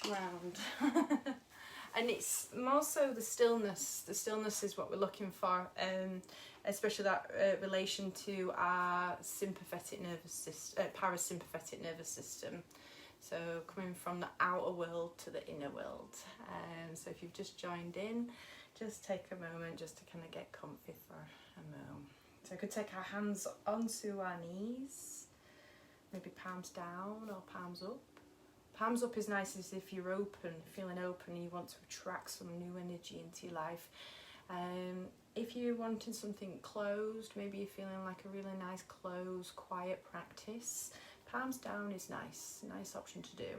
round. And it's more so the stillness. The stillness is what we're looking for, especially that relation to our sympathetic nervous system, parasympathetic nervous system. So coming from the outer world to the inner world. So if you've just joined in, just take a moment just to kind of get comfy for a moment. So we could take our hands onto our knees, maybe palms down or palms up. Palms up is nice as if you're open, feeling open, and you want to attract some new energy into your life. If you're wanting something closed, maybe you're feeling like a really nice closed, quiet practice, palms down is nice option to do.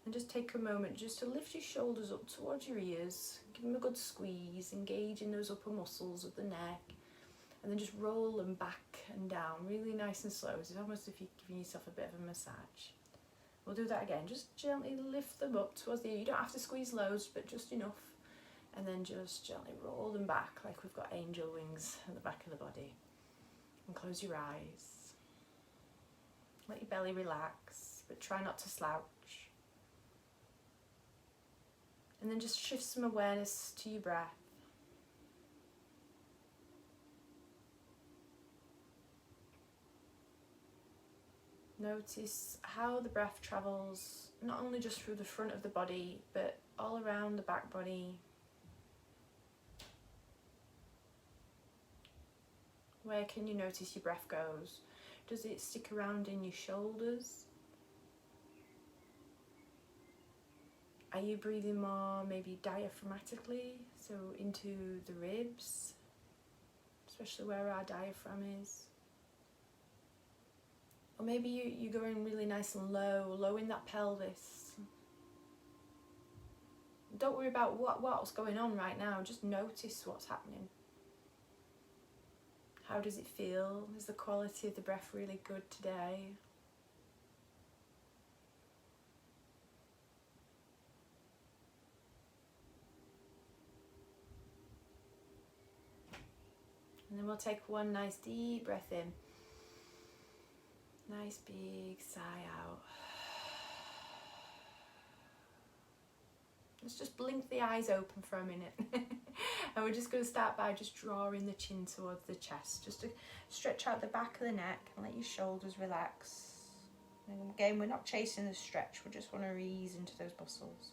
And just take a moment just to lift your shoulders up towards your ears, give them a good squeeze, engage in those upper muscles of the neck, and then just roll them back and down, really nice and slow. It's almost as if you're giving yourself a bit of a massage. We'll do that again. Just gently lift them up towards the ear. You don't have to squeeze loads, but just enough. And then just gently roll them back like we've got angel wings at the back of the body. And close your eyes. Let your belly relax, but try not to slouch. And then just shift some awareness to your breath. Notice how the breath travels, not only just through the front of the body, but all around the back body. Where can you notice your breath goes? Does it stick around in your shoulders? Are you breathing more maybe diaphragmatically, so into the ribs, especially where our diaphragm is? Or maybe you're going really nice and low in that pelvis. Don't worry about what's going on right now, just notice what's happening. How does it feel? Is the quality of the breath really good today? And then we'll take one nice deep breath in. Nice big sigh out. Let's just blink the eyes open for a minute. And we're just going to start by just drawing the chin towards the chest. Just to stretch out the back of the neck and let your shoulders relax. And again, we're not chasing the stretch. We just want to ease into those muscles.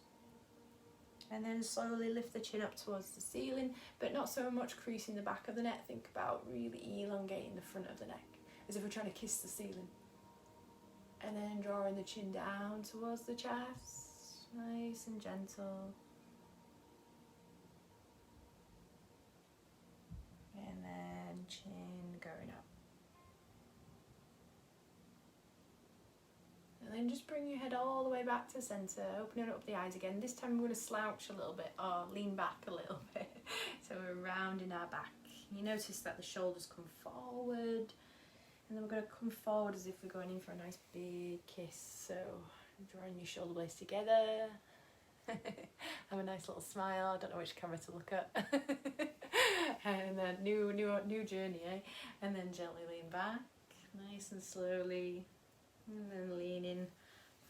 And then slowly lift the chin up towards the ceiling, but not so much creasing the back of the neck. Think about really elongating the front of the neck, as if we're trying to kiss the ceiling. And then drawing the chin down towards the chest, nice and gentle. And then chin going up. And then just bring your head all the way back to centre, opening up the eyes again. This time we're going to slouch a little bit or lean back a little bit. So we're rounding our back. You notice that the shoulders come forward. And then we're going to come forward as if we're going in for a nice big kiss. So drawing your shoulder blades together. Have a nice little smile. I don't know which camera to look at. And then new journey, eh? And then gently lean back, nice and slowly. And then leaning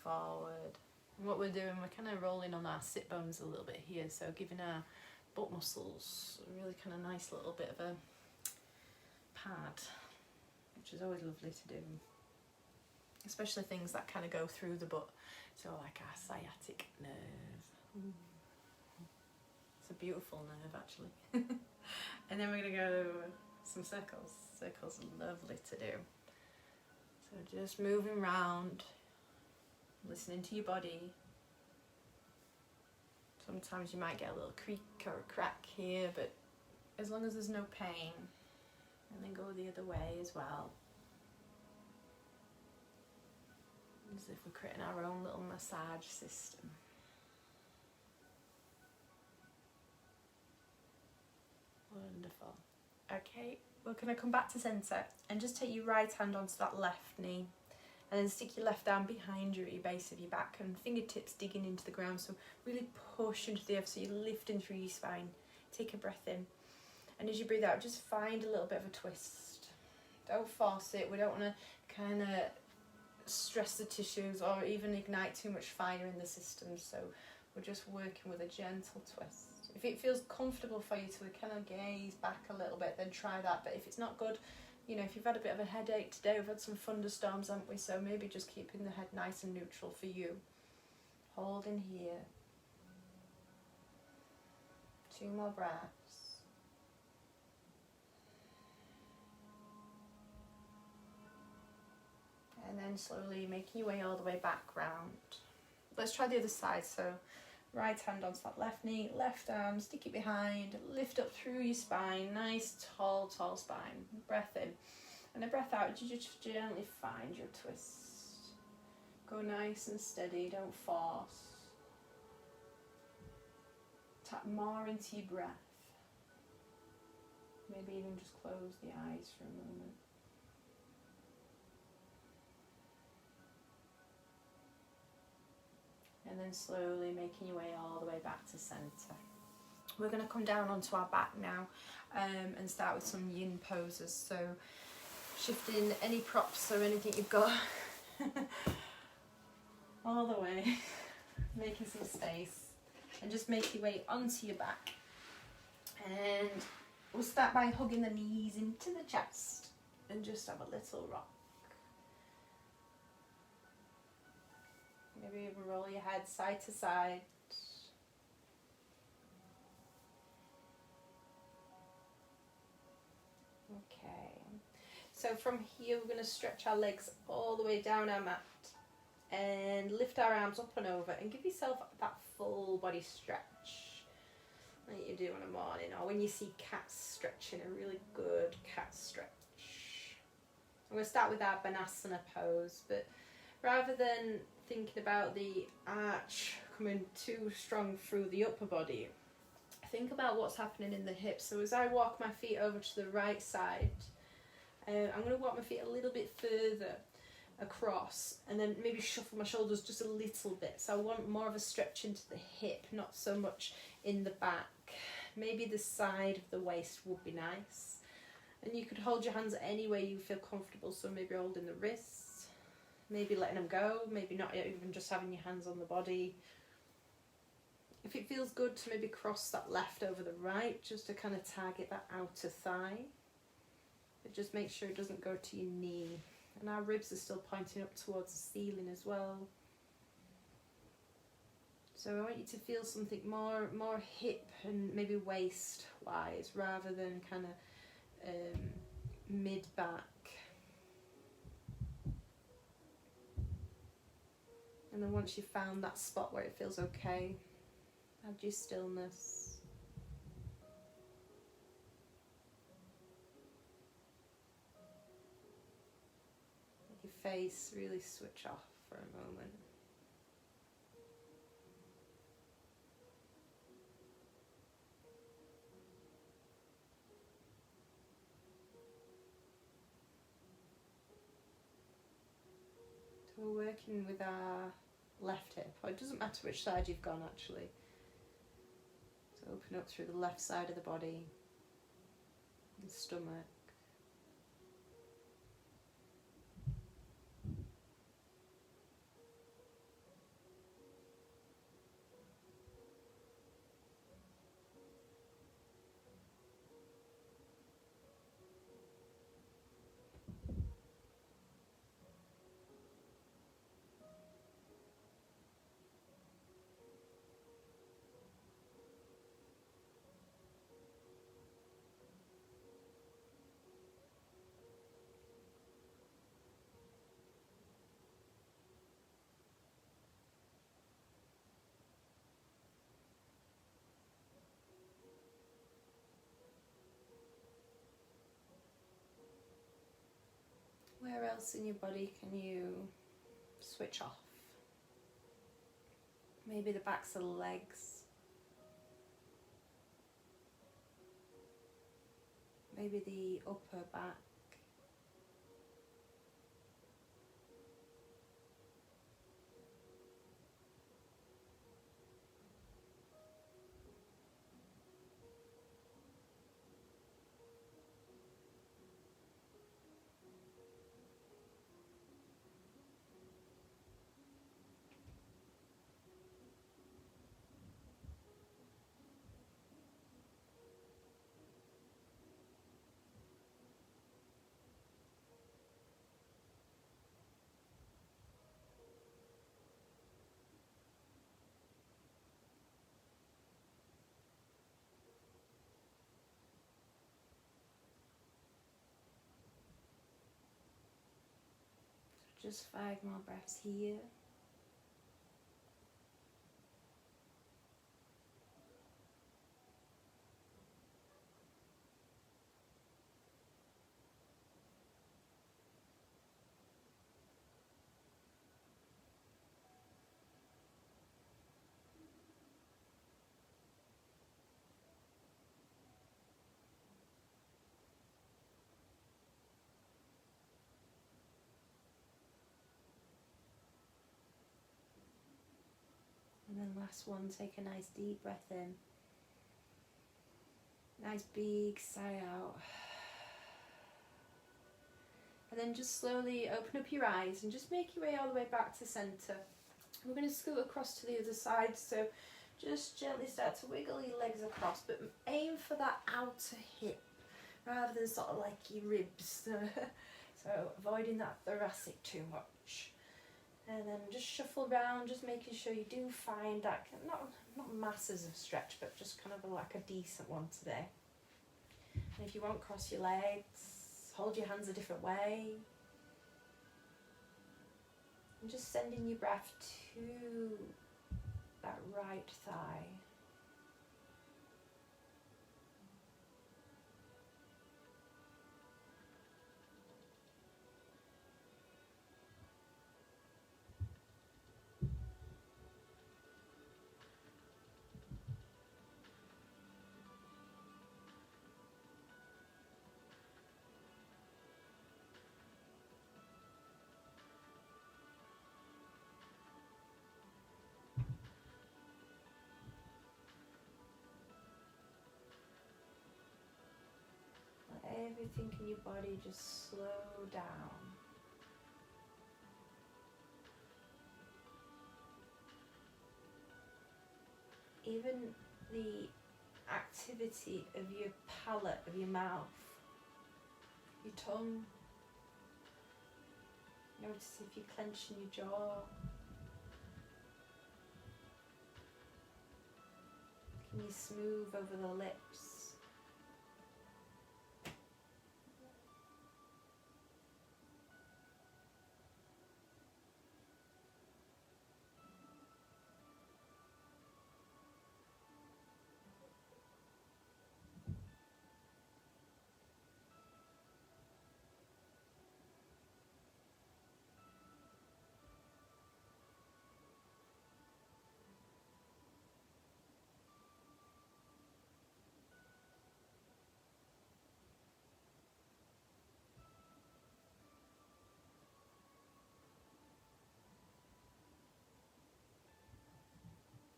forward. And what we're doing, we're kind of rolling on our sit bones a little bit here. So giving our butt muscles a really kind of nice little bit of a pad, which is always lovely to do, especially things that kind of go through the butt, so like our sciatic nerve. It's a beautiful nerve actually. And then we're going to go some circles. Circles are lovely to do. So just moving around, listening to your body. Sometimes you might get a little creak or a crack here, but as long as there's no pain. And then go the other way as well. As if we're creating our own little massage system. Wonderful. Okay, we're going to come back to centre and just take your right hand onto that left knee. And then stick your left arm behind you at your base of your back and fingertips digging into the ground. So really push into the earth so you're lifting through your spine. Take a breath in. And as you breathe out, just find a little bit of a twist. Don't force it. We don't want to kind of stress the tissues or even ignite too much fire in the system. So we're just working with a gentle twist. If it feels comfortable for you to kind of gaze back a little bit, then try that. But if it's not good, you know, if you've had a bit of a headache today, we've had some thunderstorms, haven't we? So maybe just keeping the head nice and neutral for you. Hold in here. 2 more breaths. And then slowly making your way all the way back round. Let's try the other side. So right hand onto that left knee, left arm, stick it behind, lift up through your spine, nice tall spine. Breath in. And a breath out, you just gently find your twist. Go nice and steady, don't force. Tap more into your breath. Maybe even just close the eyes for a moment. And then slowly making your way all the way back to centre. We're going to come down onto our back now and start with some yin poses. So shifting any props or anything you've got all the way, making some space, and just make your way onto your back. And we'll start by hugging the knees into the chest and just have a little rock. Maybe even roll your head side to side. Okay. So from here we're going to stretch our legs all the way down our mat and lift our arms up and over and give yourself that full body stretch like you do in the morning, or when you see cats stretching, a really good cat stretch. I'm going to start with our Banasana pose, but rather than thinking about the arch coming too strong through the upper body, think about what's happening in the hips. So as I walk my feet over to the right side, I'm going to walk my feet a little bit further across and then maybe shuffle my shoulders just a little bit. So I want more of a stretch into the hip, not so much in the back. Maybe the side of the waist would be nice. And you could hold your hands any way you feel comfortable. So maybe holding the wrists, maybe letting them go, maybe not even just having your hands on the body. If it feels good to maybe cross that left over the right, just to kind of target that outer thigh. But just make sure it doesn't go to your knee. And our ribs are still pointing up towards the ceiling as well. So I want you to feel something more hip and maybe waist wise, rather than kind of mid back. And then once you've found that spot where it feels okay, add your stillness. Make your face really switch off for a moment. So we're working with our left hip, or it doesn't matter which side you've gone actually. So open up through the left side of the body, and stomach. Where else in your body can you switch off? Maybe the backs of the legs. Maybe the upper back. Just 5 more breaths here. And then last one, take a nice deep breath in. Nice big sigh out. And then just slowly open up your eyes and just make your way all the way back to centre. We're going to scoot across to the other side, so just gently start to wiggle your legs across, but aim for that outer hip rather than sort of like your ribs. So avoiding that thoracic too much. And then just shuffle around, just making sure you do find that, not masses of stretch, but just kind of like a decent one today. And if you won't cross your legs, hold your hands a different way. And just sending your breath to that right thigh. Everything in your body just slow down. Even the activity of your palate, of your mouth, your tongue. Notice if you're clenching your jaw. Can you smooth over the lips?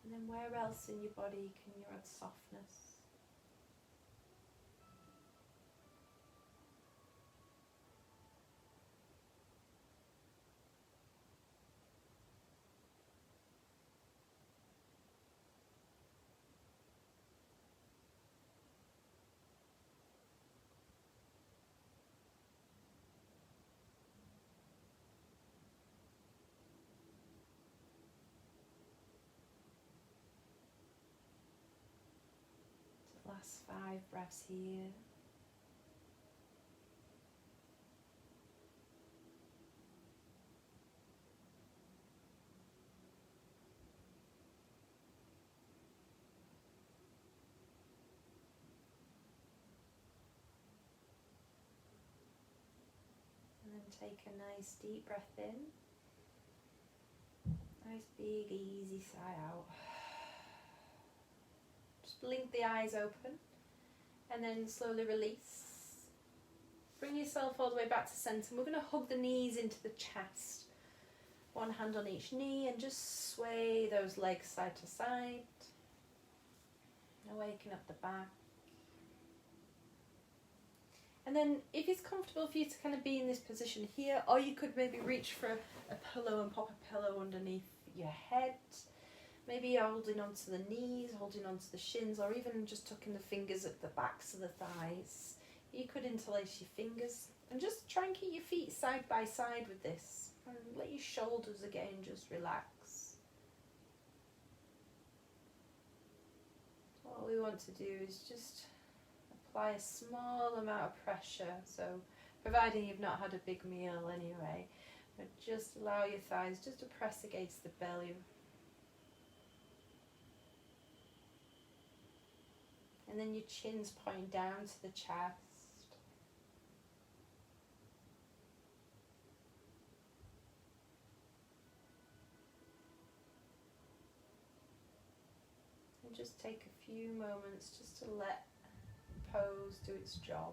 And then where else in your body can you add softness? Last 5 breaths here. And then take a nice deep breath in. Nice big easy sigh out. Just blink the eyes open and then slowly release. Bring yourself all the way back to centre. We're going to hug the knees into the chest. One hand on each knee and just sway those legs side to side. Awaken up the back. And then if it's comfortable for you to kind of be in this position here, or you could maybe reach for a pillow and pop a pillow underneath your head. Maybe you're holding onto the knees, holding onto the shins, or even just tucking the fingers at the backs of the thighs. You could interlace your fingers and just try and keep your feet side by side with this. And let your shoulders again just relax. All we want to do is just apply a small amount of pressure, so providing you've not had a big meal anyway, But just allow your thighs just to press against the belly. And then your chin's pointing down to the chest. And just take a few moments just to let the pose do its job.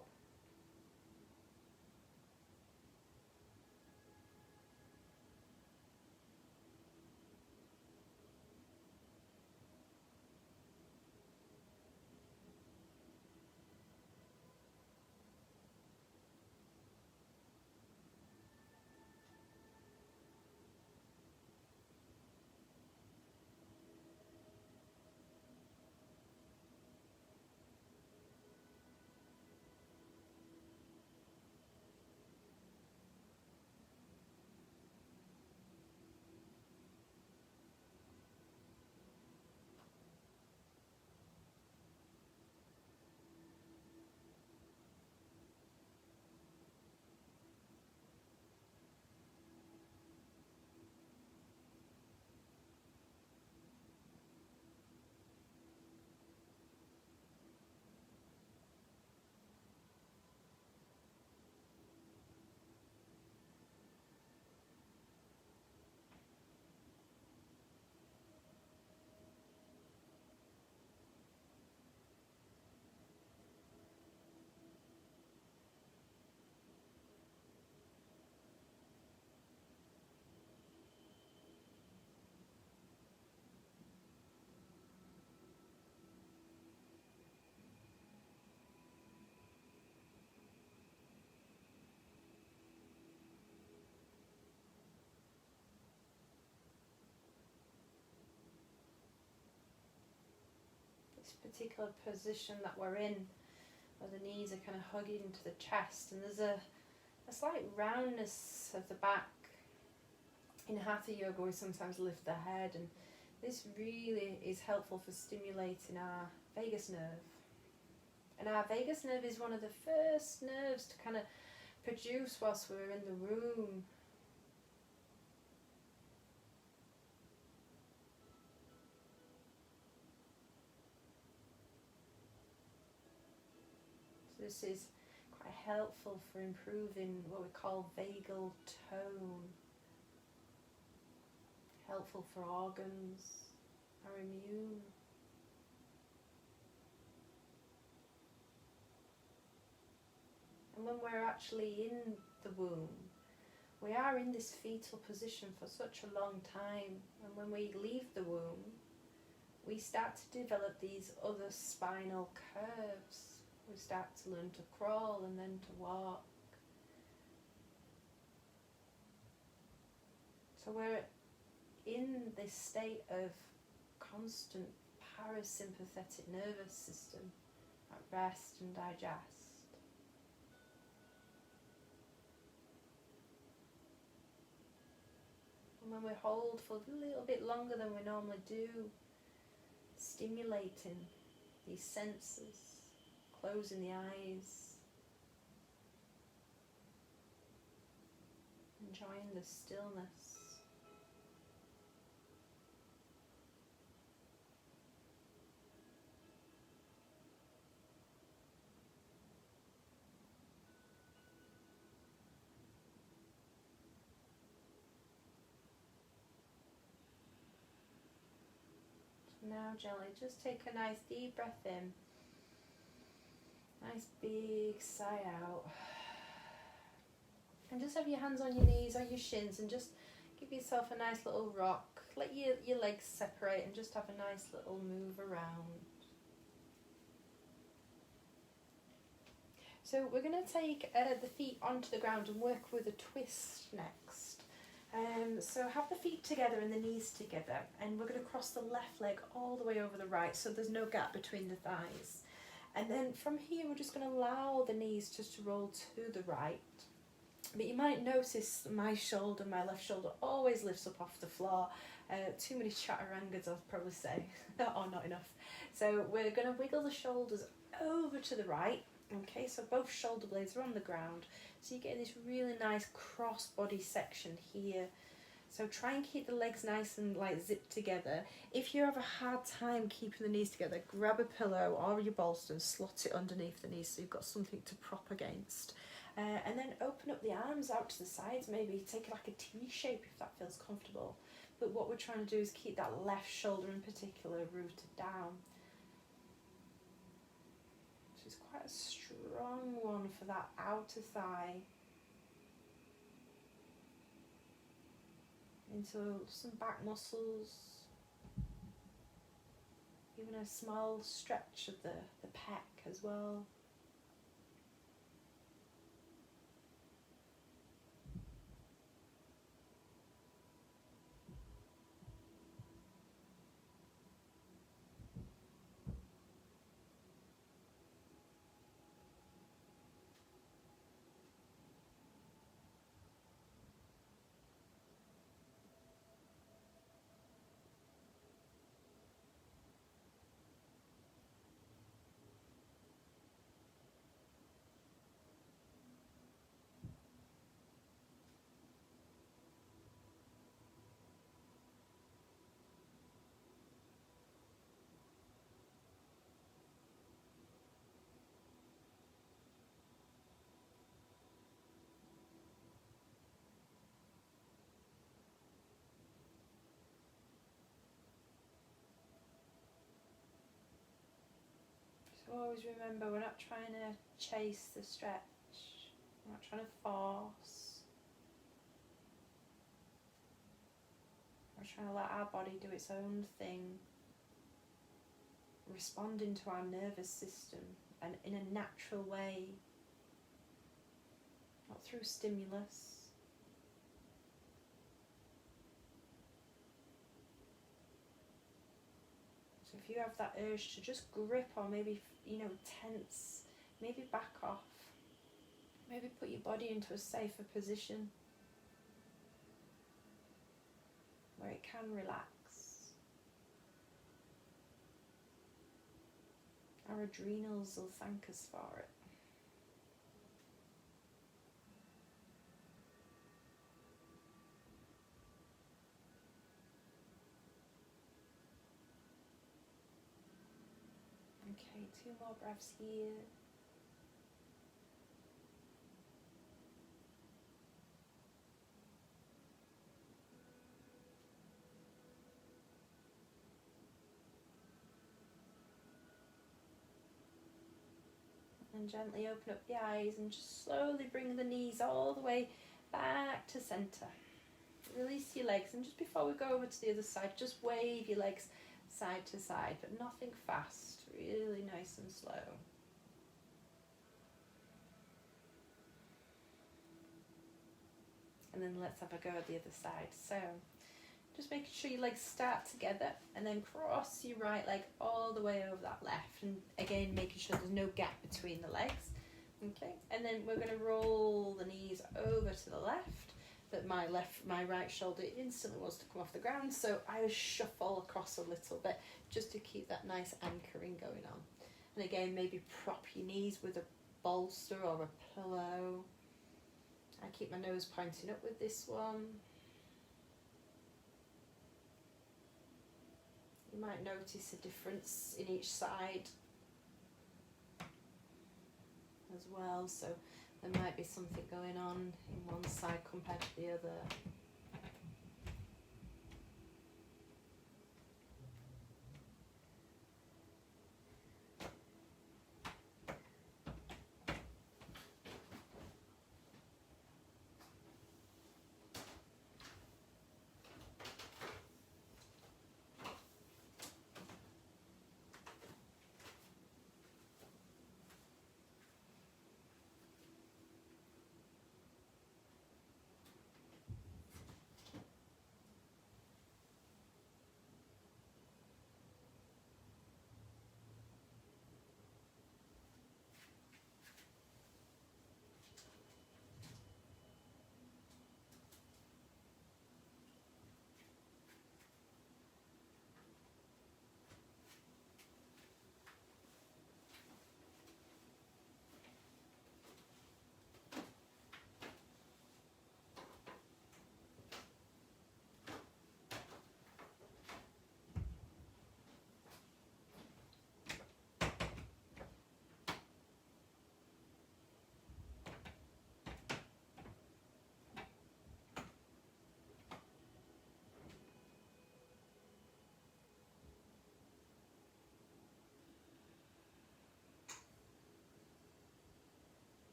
Particular position that we're in, where the knees are kind of hugging into the chest, and there's a slight roundness of the back. In Hatha Yoga we sometimes lift the head, and this really is helpful for stimulating our vagus nerve. And our vagus nerve is one of the first nerves to kind of produce whilst we're in the room. This is quite helpful for improving what we call vagal tone. Helpful for organs, our immune. And when we're actually in the womb, we are in this fetal position for such a long time. And when we leave the womb, we start to develop these other spinal curves. We start to learn to crawl and then to walk. So we're in this state of constant parasympathetic nervous system at rest and digest. And when we hold for a little bit longer than we normally do, stimulating these senses, closing the eyes, enjoying the stillness. So now gently just take a nice deep breath in. Nice big sigh out. And just have your hands on your knees or your shins and just give yourself a nice little rock. Let your legs separate and just have a nice little move around. So we're going to take the feet onto the ground and work with a twist next. So have the feet together and the knees together, and we're going to cross the left leg all the way over the right so there's no gap between the thighs. And then from here we're just going to allow the knees just to roll to the right. But you might notice my left shoulder always lifts up off the floor. Too many chaturangas, I'll probably say, or not enough. So we're going to wiggle the shoulders over to the right, Okay, so both shoulder blades are on the ground. So you're getting this really nice cross body section here. So try and keep the legs nice and like zipped together. If you have a hard time keeping the knees together, grab a pillow or your bolster and slot it underneath the knees so you've got something to prop against. And then open up the arms out to the sides, maybe take like a T shape if that feels comfortable. But what we're trying to do is keep that left shoulder in particular rooted down. So it's quite a strong one for that outer thigh. Into some back muscles, even a small stretch of the pec as well. So always remember, we're not trying to chase the stretch, we're not trying to force, we're trying to let our body do its own thing, responding to our nervous system and in a natural way, not through stimulus. So if you have that urge to just grip or maybe, tense, maybe back off, maybe put your body into a safer position where it can relax. Our adrenals will thank us for it. Okay, 2 more breaths here. And gently open up the eyes and just slowly bring the knees all the way back to centre. Release your legs, and just before we go over to the other side, just wave your legs side to side, but nothing fast, really nice and slow. And then let's have a go at the other side. So just making sure your legs start together and then cross your right leg all the way over that left, and again making sure there's no gap between the legs. Okay, and then we're going to roll the knees over to the left, but my right shoulder instantly wants to come off the ground, so I shuffle across a little bit just to keep that nice anchoring going on. And again, maybe prop your knees with a bolster or a pillow. I keep my nose pointing up with this one. You might notice a difference in each side as well, so there might be something going on in one side compared to the other.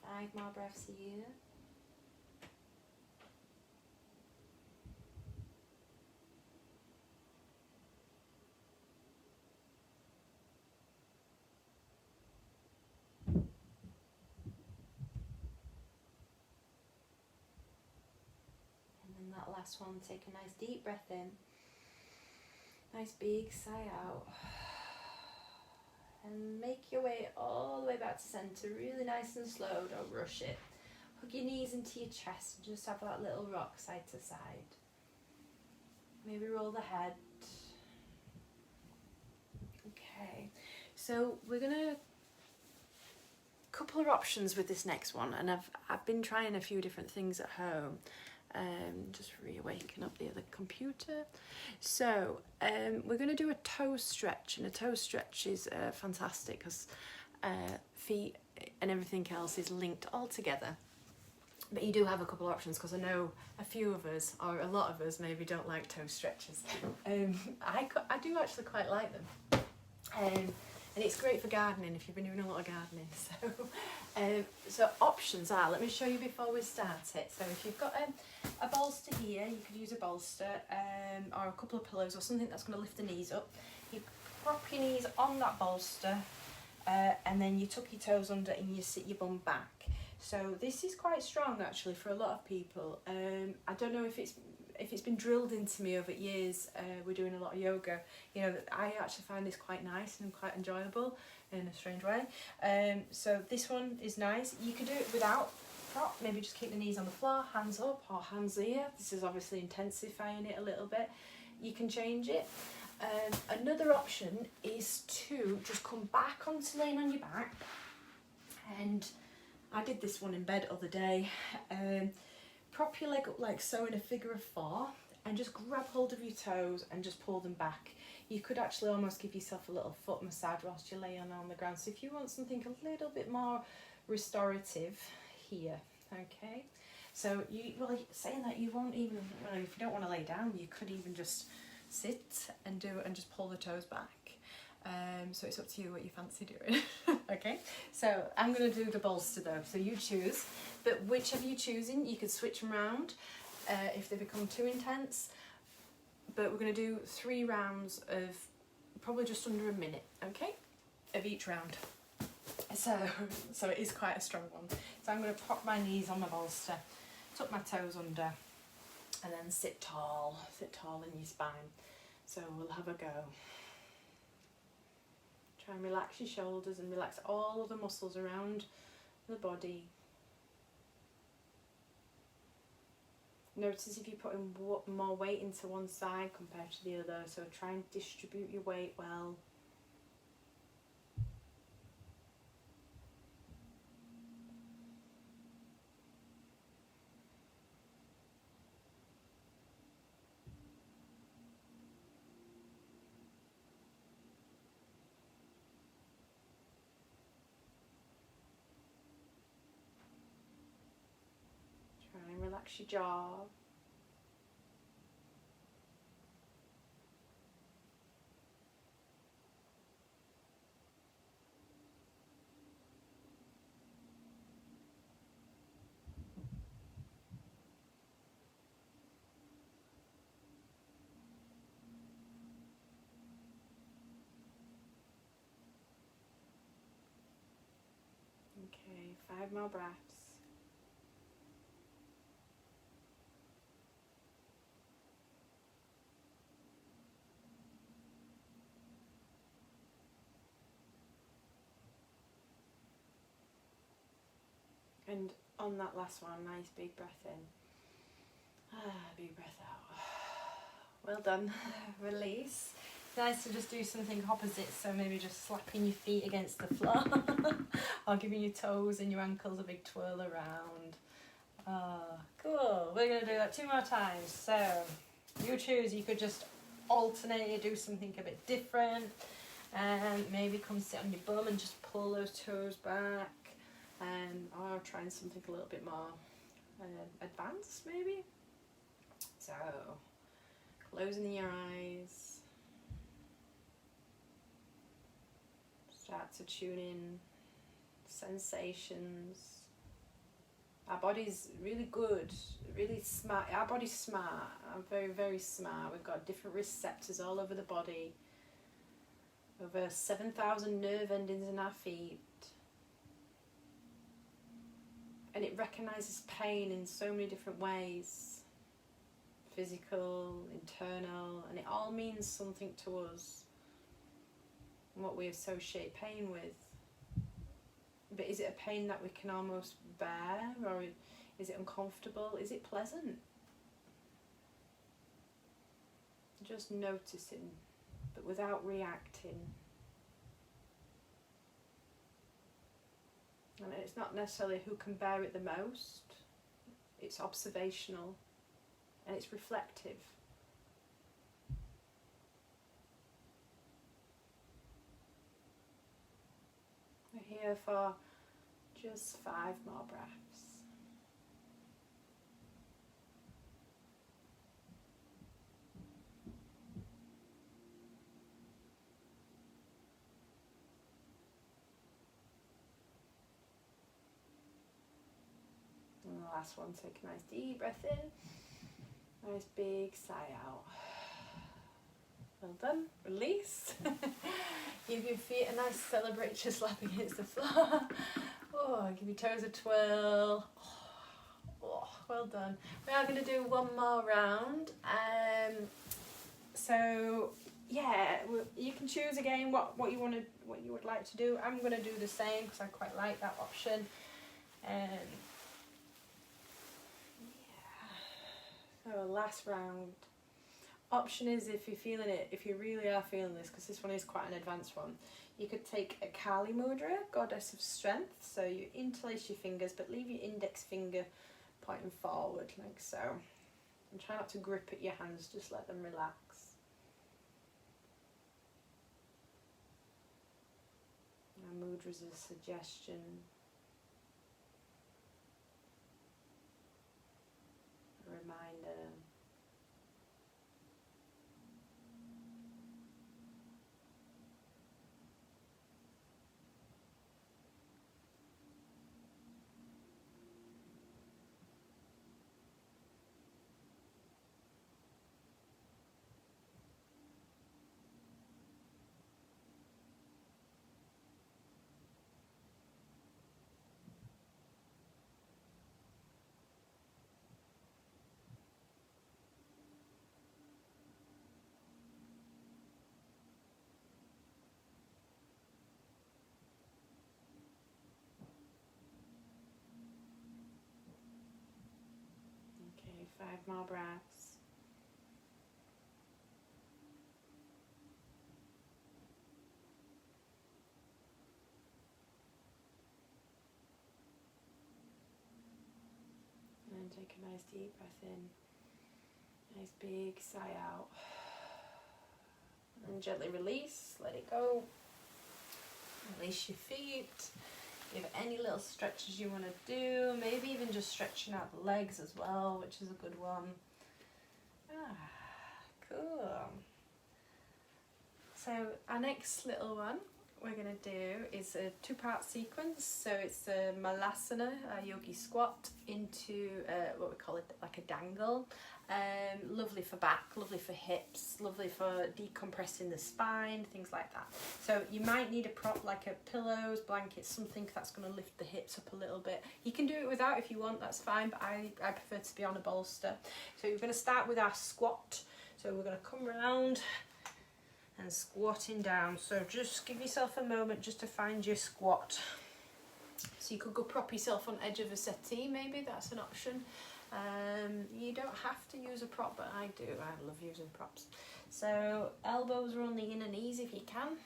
5 more breaths here. And then that last one, take a nice deep breath in. Nice big sigh out. And make your way all the way back to centre, really nice and slow, don't rush it. Hug your knees into your chest and just have that little rock side to side. Maybe roll the head. Okay, so we're gonna couple of options with this next one, and I've been trying a few different things at home. Just reawaken up the other computer. So we're going to do a toe stretch, and a toe stretch is fantastic because feet and everything else is linked all together. But you do have a couple of options, because I know a few of us, or a lot of us maybe, don't like toe stretches. I do actually quite like them. And it's great for gardening if you've been doing a lot of gardening. So options are, let me show you before we start it. So if you've got a bolster here, you could use a bolster or a couple of pillows or something that's going to lift the knees up. You prop your knees on that bolster and then you tuck your toes under and you sit your bum back. So this is quite strong actually for a lot of people. I don't know if it's been drilled into me over years. We're doing a lot of yoga. You know, I actually find this quite nice and quite enjoyable in a strange way. So this one is nice. You could do it without prop. Maybe just keep the knees on the floor, hands up or hands here. This is obviously intensifying it a little bit. You can change it. Another option is to just come back onto laying on your back, and I did this one in bed the other day. Prop your leg up like so in a figure of 4 and just grab hold of your toes and just pull them back. You could actually almost give yourself a little foot massage whilst you're laying on the ground. So if you want something a little bit more restorative here, okay? So saying that, you won't even, if you don't want to lay down, you could even just sit and do it and just pull the toes back. So it's up to you what you fancy doing. Okay, so I'm going to do the bolster though, so you choose, but whichever you're choosing, you could switch them around if they become too intense. But we're going to do 3 rounds of probably just under a minute, okay, of each round. So it is quite a strong one. So I'm going to pop my knees on my bolster, tuck my toes under, and then sit tall in your spine. So we'll have a go. Try and relax your shoulders and relax all of the muscles around the body. Notice if you're putting more weight into one side compared to the other, so try and distribute your weight well. Try and relax your jaw. Okay, 5 more breaths. And on that last one, nice big breath in. Big breath out. Well done. Release. Nice to just do something opposite, so maybe just slapping your feet against the floor or giving your toes and your ankles a big twirl around. Cool. We're going to do that 2 more times. So you choose. You could just alternate, do something a bit different, and maybe come sit on your bum and just pull those toes back, or trying something a little bit more advanced maybe. So closing your eyes. Start to tune in, sensations. Our body's really good, really smart. Our body's smart, very, very smart. We've got different receptors all over the body. Over 7,000 nerve endings in our feet. And it recognises pain in so many different ways. Physical, internal, and it all means something to us. And what we associate pain with. But is it a pain that we can almost bear, or is it uncomfortable? Is it pleasant? Just noticing, but without reacting. And it's not necessarily who can bear it the most. It's observational and it's reflective. We're here for just 5 more breaths. And the last one, take a nice deep breath in, nice big sigh out. Well done, release. Give your feet a nice celebratory slap against the floor. Oh, give your toes a twirl. Oh, well done. We are going to do one more round. So yeah, you can choose again what you would like to do. I'm going to do the same because I quite like that option. Yeah. So last round. Option is, if you're feeling it, if you really are feeling this, because this one is quite an advanced one, you could take a Kali Mudra, goddess of strength. So you interlace your fingers, but leave your index finger pointing forward, like so. And try not to grip at your hands, just let them relax. Now, mudra is a suggestion. A reminder. Okay, 5 more breaths. And take a nice deep breath in. Nice big sigh out. And gently release, let it go. Release your feet. Give any little stretches you want to do. Maybe even just stretching out the legs as well, which is a good one. Cool. So our next little one we're going to do is a 2-part sequence. So it's a Malasana, a yogi squat, into what we call it like a dangle. Lovely for back, lovely for hips, lovely for decompressing the spine, things like that. So you might need a prop like a pillows, blankets, something that's going to lift the hips up a little bit. You can do it without if you want, that's fine, but I prefer to be on a bolster. So we're going to start with our squat. So we're going to come round and squatting down. So just give yourself a moment just to find your squat. So you could go prop yourself on edge of a settee, maybe that's an option. You don't have to use a prop, but I do. I love using props. So elbows are on the inner knees if you can.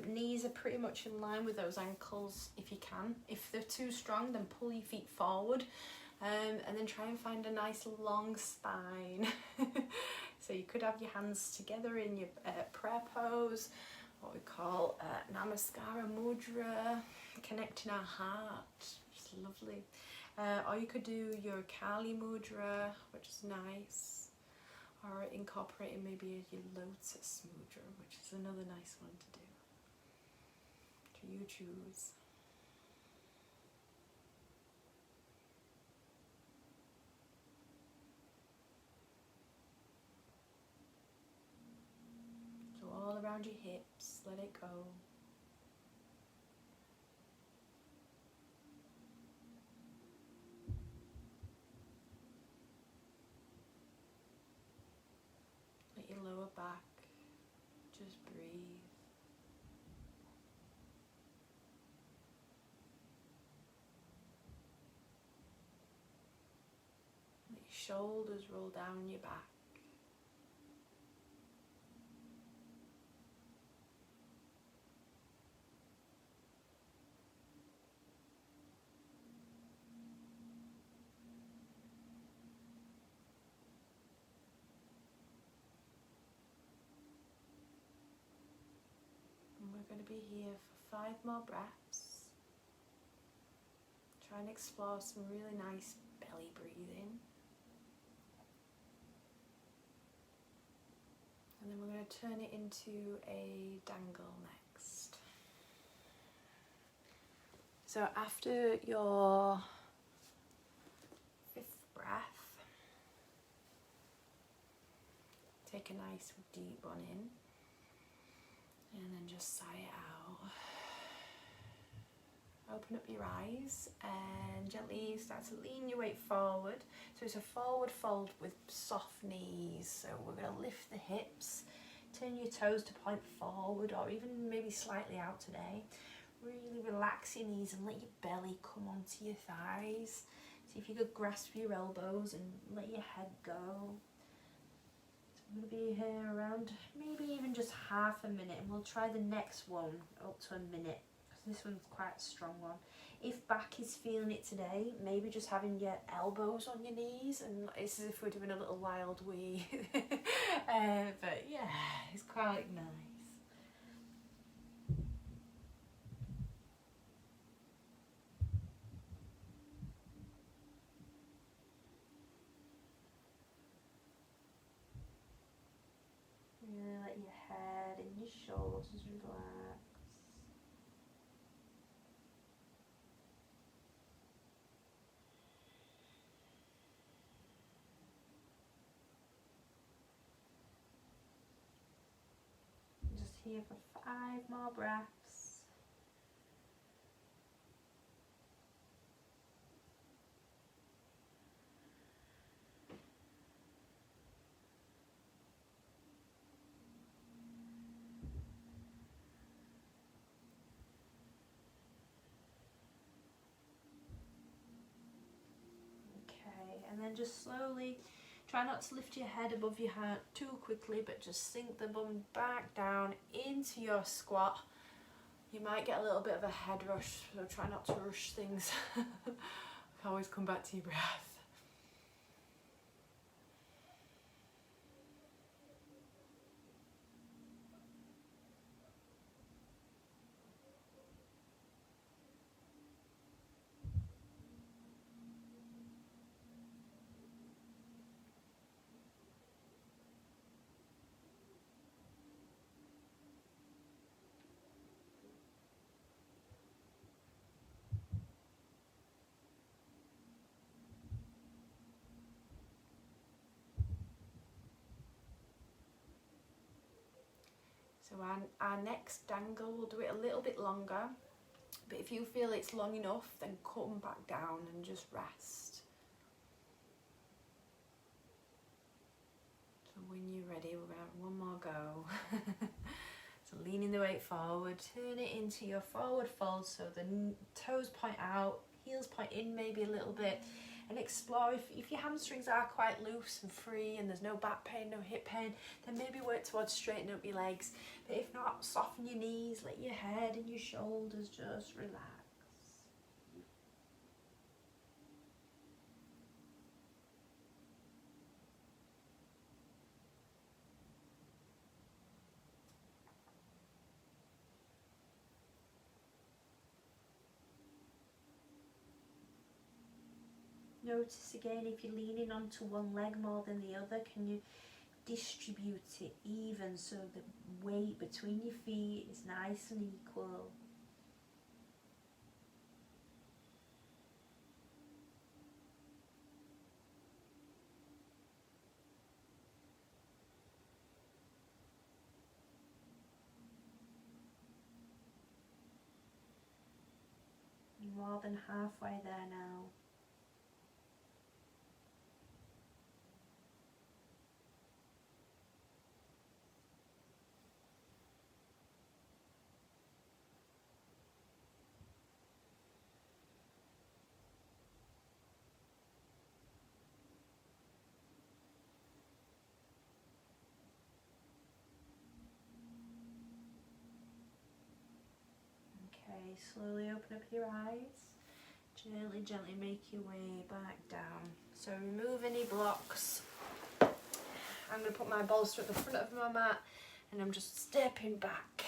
Knees are pretty much in line with those ankles if you can. If they're too strong, then pull your feet forward. And then try and find a nice long spine. So you could have your hands together in your prayer pose, what we call Namaskara Mudra, connecting our heart, which is lovely. Or you could do your Kali Mudra, which is nice. Or incorporating maybe your Lotus Mudra, which is another nice one to do. So you choose. around your hips, let it go. Let your lower back just breathe. Let your shoulders roll down your back. And we're going to be here for 5 more breaths. Try and explore some really nice belly breathing. And then we're going to turn it into a dangle next. So after your 5th breath, take a nice deep one in and then just sigh it out. Open up your eyes and gently start to lean your weight forward. So it's a forward fold with soft knees. So we're going to lift the hips, turn your toes to point forward or even maybe slightly out today. Really relax your knees and let your belly come onto your thighs. See if you could grasp your elbows and let your head go. So I'm going to be here around maybe even just half a minute, and we'll try the next one up to a minute. This one's quite a strong one. If back is feeling it today, maybe just having your elbows on your knees, and it's as if we're doing a little wild wee. But yeah, it's quite nice. Really let your head and your shoulders relax. Just here for 5 more breaths. Okay, and then just slowly try not to lift your head above your heart too quickly, but just sink the bum back down into your squat. You might get a little bit of a head rush, so try not to rush things. Always come back to your breath. So our next dangle, we'll do it a little bit longer, but if you feel it's long enough, then come back down and just rest. So when you're ready, we're going to have one more go. So leaning the weight forward, turn it into your forward fold so the toes point out, heels point in maybe a little bit, and explore. If your hamstrings are quite loose and free and there's no back pain, no hip pain, then maybe work towards straightening up your legs. But if not, soften your knees, let your head and your shoulders just relax. Notice again if you're leaning onto one leg more than the other, can you distribute it even so the weight between your feet is nice and equal. than halfway there now. Okay, slowly open up your eyes. Gently, gently make your way back down. So remove any blocks. I'm going to put my bolster at the front of my mat and I'm just stepping back.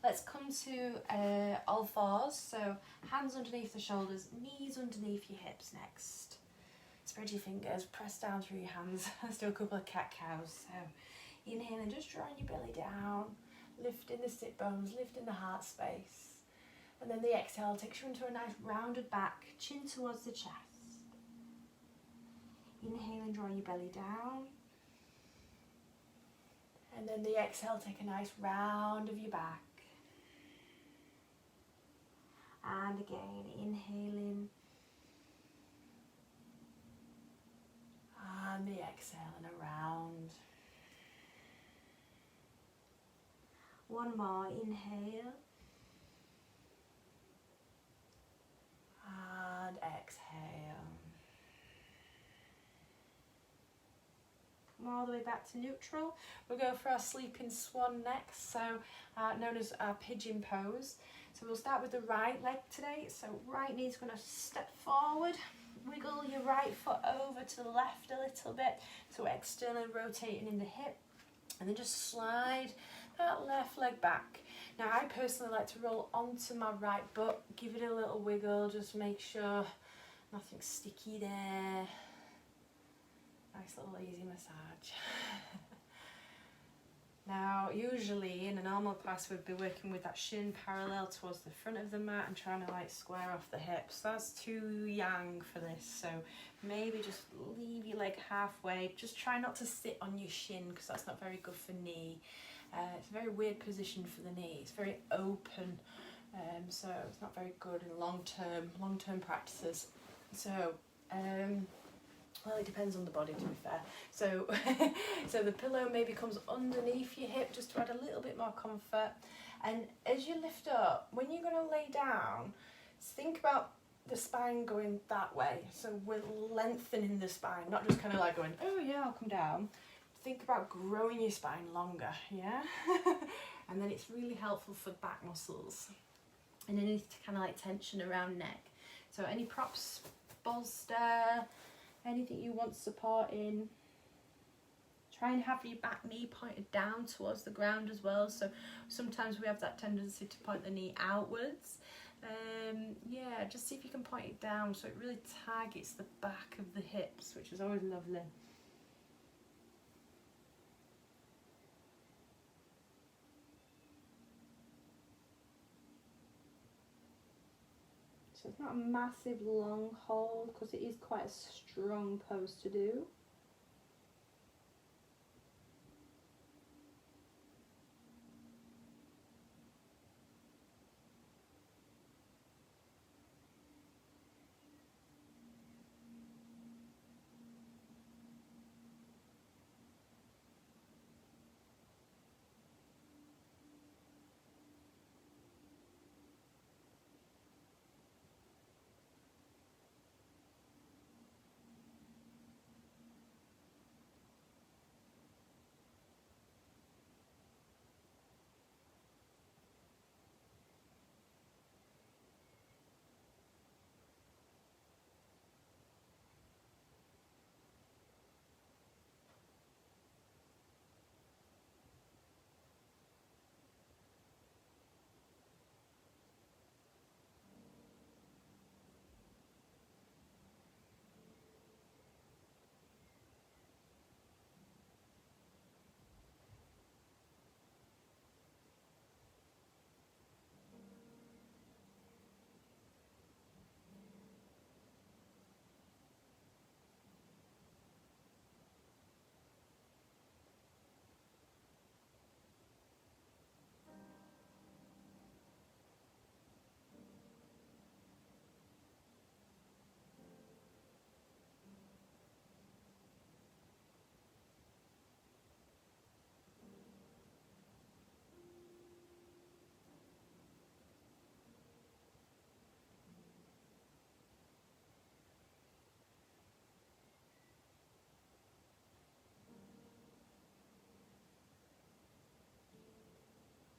Let's come to all fours. So hands underneath the shoulders, knees underneath your hips next. Spread your fingers, press down through your hands. Let's do a couple of cat cows. So inhale and just drawing your belly down, lifting the sit bones, lifting the heart space. And then the exhale takes you into a nice rounded back, chin towards the chest. Inhale and draw your belly down. And then the exhale, take a nice round of your back. And again, inhaling. And the exhale and around. One more, inhale. And exhale. Come all the way back to neutral. We'll go for our sleeping swan next, so known as our pigeon pose. So we'll start with the right leg today. So right knee's going to step forward. Wiggle your right foot over to the left a little bit. So externally rotating in the hip. And then just slide that left leg back. Now I personally like to roll onto my right butt, give it a little wiggle, just make sure nothing's sticky there. Nice little easy massage. Now usually in a normal class we'd be working with that shin parallel towards the front of the mat and trying to like square off the hips. That's too young for this, so maybe just leave your leg halfway. Just try not to sit on your shin because that's not very good for knee. It's a very weird position for the knee. It's very open, so it's not very good in long-term practices. So, well, it depends on the body, to be fair. So, so the pillow maybe comes underneath your hip just to add a little bit more comfort. And as you lift up, when you're going to lay down, think about the spine going that way. So we're lengthening the spine, not just kind of like going, oh yeah, I'll come down. Think about growing your spine longer, yeah? And then it's really helpful for back muscles. And any kind of like tension around neck. So any props, bolster, anything you want support in. Try and have your back knee pointed down towards the ground as well. So sometimes we have that tendency to point the knee outwards. Yeah, just see if you can point it down so it really targets the back of the hips, which is always lovely. So it's not a massive long hold because it is quite a strong pose to do.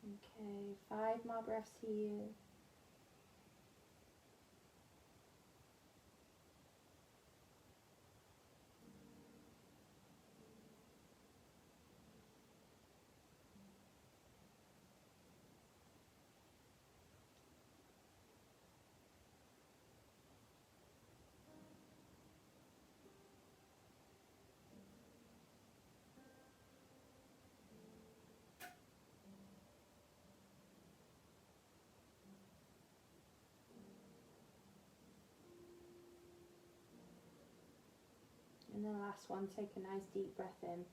Okay, 5 more breaths here. And then last one, take a nice deep breath in.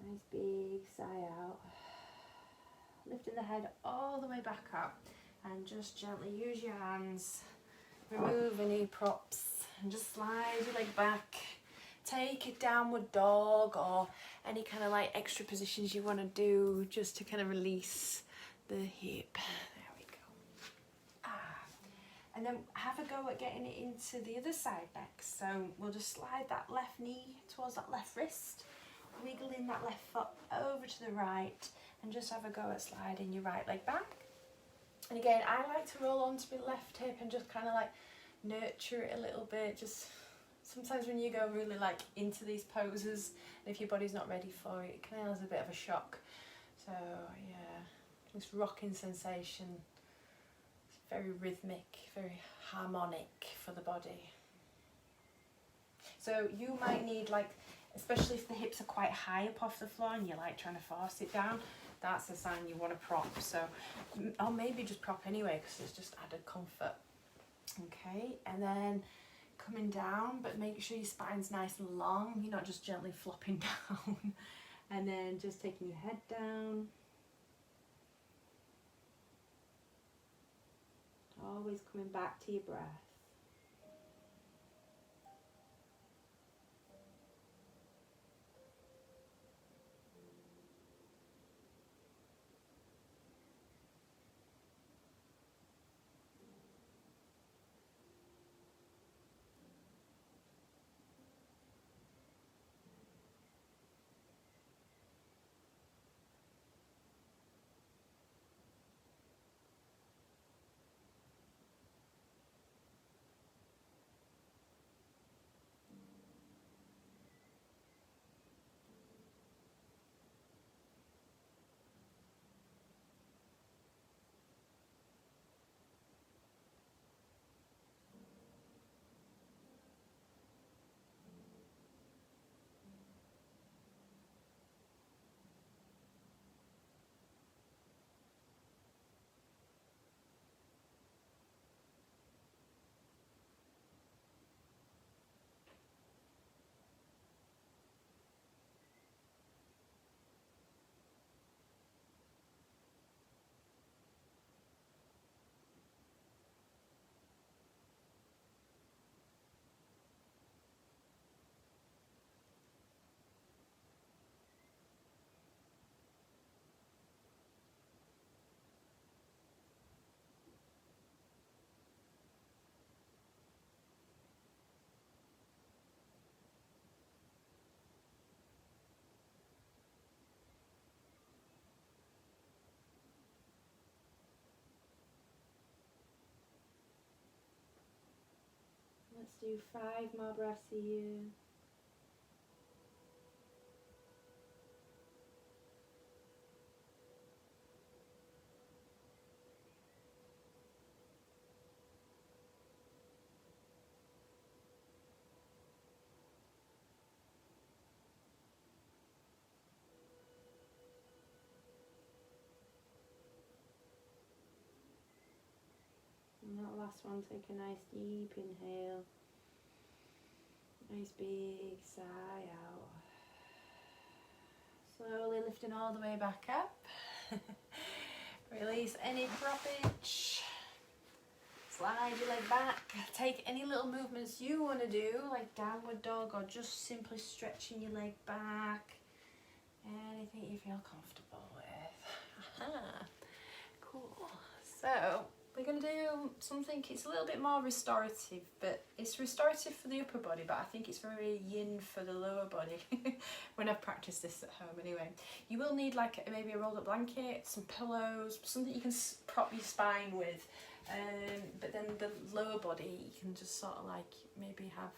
Nice big sigh out. Lifting the head all the way back up, and just gently use your hands. Remove any props and just slide your leg back. Take a downward dog or any kind of like extra positions you want to do just to kind of release the hip. There we go. And then have a go at getting it into the other side next. So we'll just slide that left knee towards that left wrist, wiggling that left foot over to the right, and just have a go at sliding your right leg back. And again, I like to roll onto my left hip and just kind of like nurture it a little bit. Just sometimes when you go really like into these poses, and if your body's not ready for it, it can have a bit of a shock. So yeah, this rocking sensation. Very rhythmic, very harmonic for the body. So you might need, like, especially if the hips are quite high up off the floor and you're like trying to force it down, that's a sign you want to prop. So, or maybe just prop anyway because it's just added comfort. Okay, and then coming down, but make sure your spine's nice and long, you're not just gently flopping down. And then just taking your head down. Always coming back to your breath. Let's do 5 more breaths here. And that last one, take a nice deep inhale. Nice big sigh out. Slowly lifting all the way back up. Release any proppage. Slide your leg back. Take any little movements you want to do, like downward dog or just simply stretching your leg back. Anything you feel comfortable with. Cool. So we're going to do something, it's a little bit more restorative, but it's restorative for the upper body, but I think it's very yin for the lower body when I've practiced this at home anyway. You will need like maybe a rolled up blanket, some pillows, something you can prop your spine with, but then the lower body you can just sort of like maybe have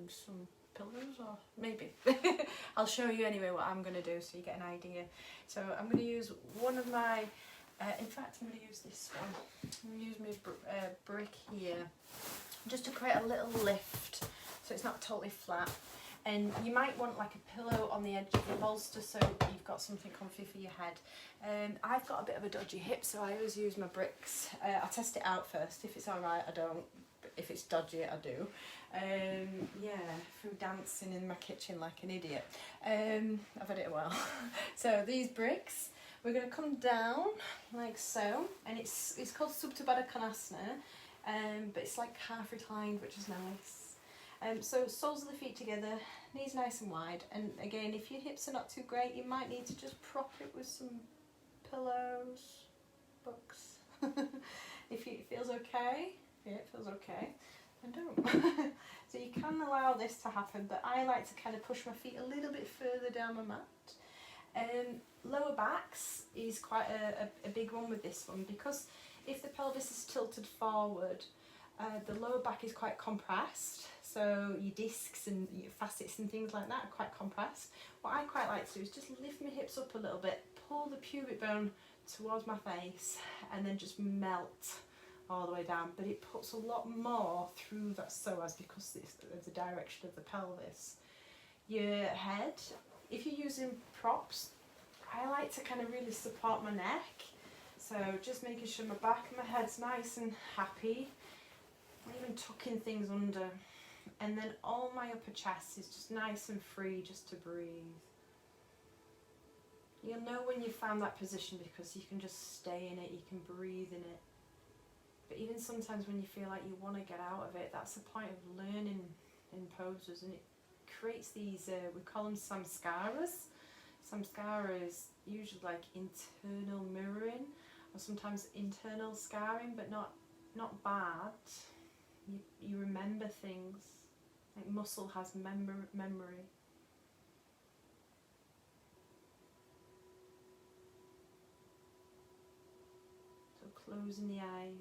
some pillows, or maybe I'll show you anyway what I'm going to do so you get an idea. So I'm going to use one of my in fact, I'm going to use this one. I'm going to use my brick here just to create a little lift so it's not totally flat. And you might want like a pillow on the edge of the bolster so you've got something comfy for your head. I've got a bit of a dodgy hip, so I always use my bricks. I test it out first. If it's alright, I don't. But if it's dodgy, I do. Yeah, through dancing in my kitchen like an idiot. I've had it a while. So these bricks, we're going to come down like so, and it's called Supta Baddha Konasana, but it's like half reclined, which is nice. So soles of the feet together, knees nice and wide, and again, if your hips are not too great, you might need to just prop it with some pillows, books. If it feels okay, yeah, it feels okay, and don't. So you can allow this to happen, but I like to kind of push my feet a little bit further down my mat. Lower backs is quite a big one with this one, because if the pelvis is tilted forward, the lower back is quite compressed, so your discs and your facets and things like that are quite compressed. What I quite like to do is just lift my hips up a little bit, pull the pubic bone towards my face, and then just melt all the way down, but it puts a lot more through that psoas because of the direction of the pelvis. Your head, if you're using props, I like to kind of really support my neck, so just making sure my back and my head's nice and happy, even tucking things under, and then all my upper chest is just nice and free, just to breathe. You'll know when you've found that position because you can just stay in it, you can breathe in it. But even sometimes when you feel like you want to get out of it, that's the point of learning in poses, and it creates these, we call them samskaras. Samskara is usually like internal mirroring, or sometimes internal scarring, but not bad. You remember things, like muscle has memory. So closing the eyes.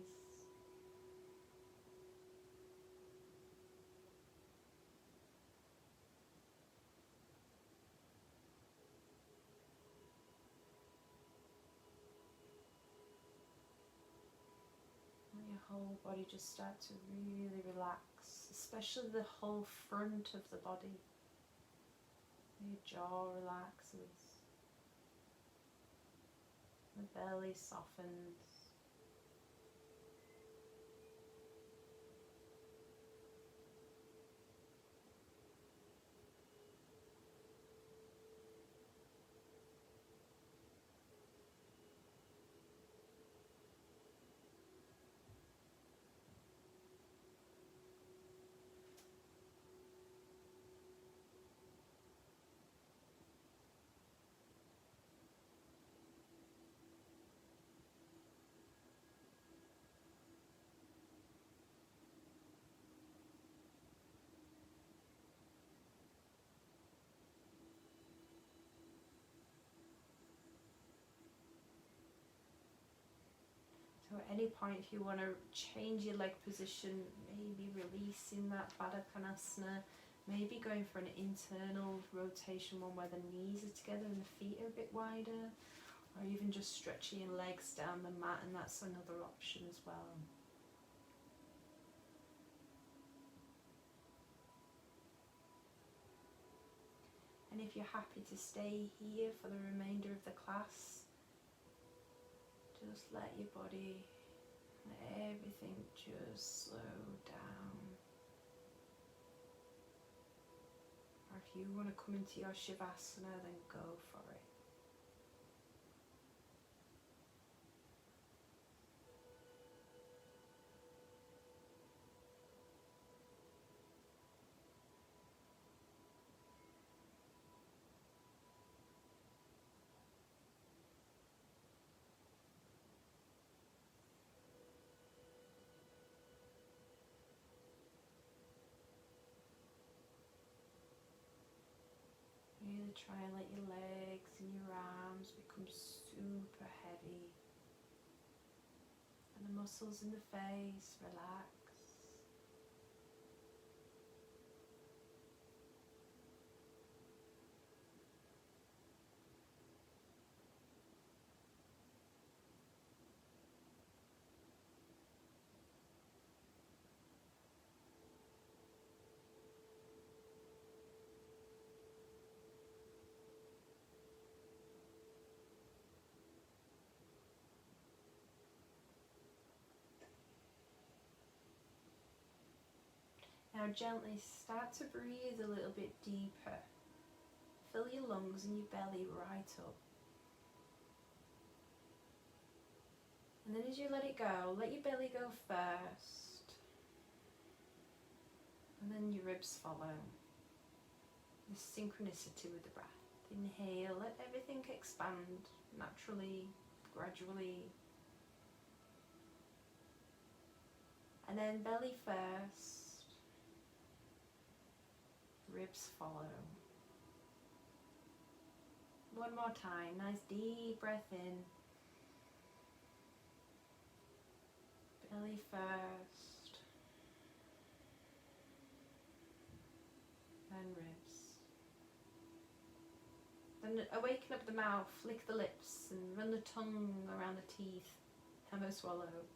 Whole body just start to really relax, especially the whole front of the body. Your jaw relaxes, the belly softens. So at any point, if you want to change your leg position, maybe releasing that Baddha Konasana, maybe going for an internal rotation one where the knees are together and the feet are a bit wider, or even just stretching your legs down the mat, and that's another option as well. And if you're happy to stay here for the remainder of the class, just let your body, let everything just slow down. Or if you want to come into your Shavasana, then go for it. Try and let your legs and your arms become super heavy. And the muscles in the face relax. Now gently start to breathe a little bit deeper. Fill your lungs and your belly right up. And then as you let it go, let your belly go first. And then your ribs follow. This synchronicity with the breath. Inhale, let everything expand naturally, gradually. And then belly first. Ribs follow. One more time, nice deep breath in. Belly first. And ribs. Then awaken up the mouth, lick the lips and run the tongue around the teeth. Hammer swallow.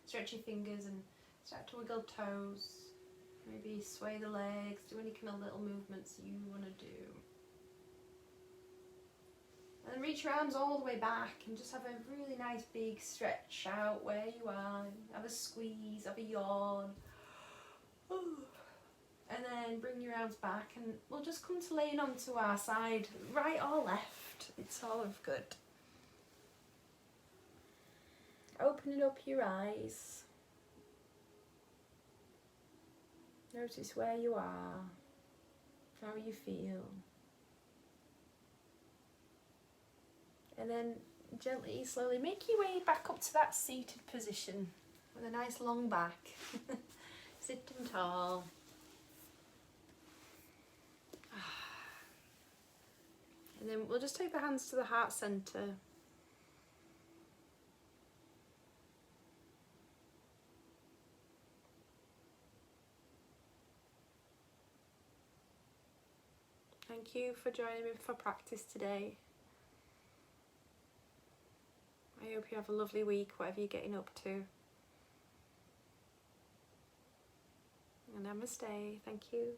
Stretch your fingers and start to wiggle toes. Maybe sway the legs, do any kind of little movements you want to do. And then reach your arms all the way back and just have a really nice big stretch out where you are. Have a squeeze, have a yawn. And then bring your arms back and we'll just come to laying onto our side, right or left. It's all of good. Opening up your eyes. Notice where you are, how you feel. And then gently, slowly make your way back up to that seated position with a nice long back. Sitting tall. And then we'll just take the hands to the heart center. Thank you for joining me for practice today. I hope you have a lovely week, whatever you're getting up to. And namaste. Thank you.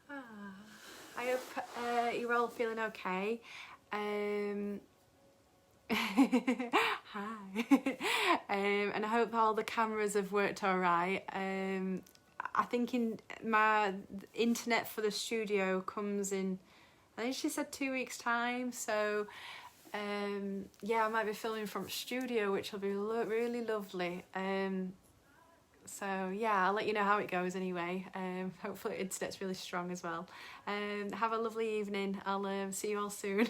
I hope you're all feeling okay. Hi. And I hope all the cameras have worked all right. I think my internet for the studio comes in, I think she said 2 weeks time, so yeah, I might be filming from studio, which will be really lovely. So yeah, I'll let you know how it goes anyway. Hopefully internet's really strong as well. Have a lovely evening. I'll see you all soon.